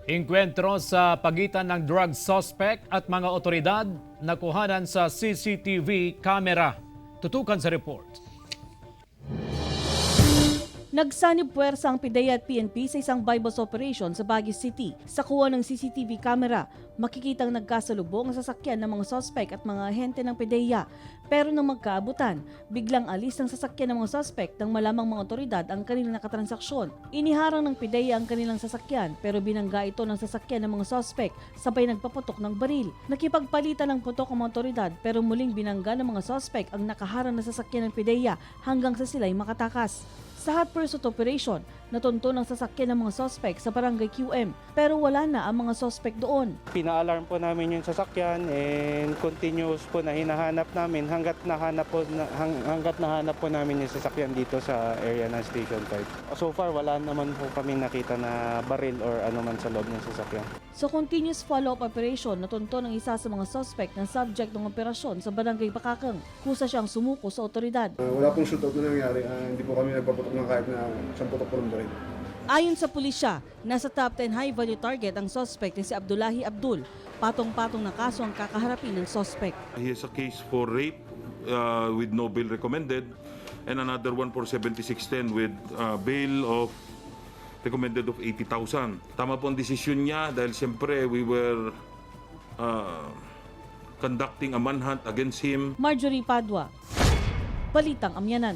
Enkwentro sa pagitan ng drug suspect at mga otoridad nakuhanan sa CCTV camera. Tutukan sa report. Nagsanib puwersa ang PIDEA at PNP sa isang bypass operation sa Baguio City. Sa kuha ng CCTV camera, makikitang nagkasalubong ang sasakyan ng mga suspect at mga ahente ng PIDEA. Pero nang magkaabutan, biglang alis ng sasakyan ng mga suspect nang malamang mga otoridad ang kanilang nakatransaksyon. Iniharang ng PIDEA ang kanilang sasakyan pero binangga ito ng sasakyan ng mga suspect sabay nagpaputok ng baril. Nakipagpalitan ng putok ang mga otoridad pero muling binangga ng mga suspect ang nakaharang na sasakyan ng PIDEA hanggang sa sila'y makatakas. Sa hot pursuit operation, natunto ng sasakyan ng mga suspect sa barangay QM pero wala na ang mga suspect doon. Pina-alarm po namin yung sasakyan and continuous po na hinahanap namin hanggat nahanap po namin yung sasakyan dito sa area ng Station 5. So far wala naman po kami nakita na baril or ano man sa loob ng sasakyan. Sa continuous follow-up operation, natunto ng isa sa mga suspect na subject ng operasyon sa barangay Bakakang. Kusa siyang sumuko sa otoridad. Wala pong shootout na nangyari. Hindi po kami nagpaputok ng kahit na isang putok po ng baril. Ayon sa pulisya, nasa top 10 high-value target ang suspect na si Abdullahi Abdul. Patong-patong na kaso ang kakaharapin ng suspect. He has a case for rape with no bail recommended and another one for 7610 with bail of recommended of 80,000. Tama po ang desisyon niya dahil siyempre we were conducting a manhunt against him. Marjorie Padua, Balitang Amyanan.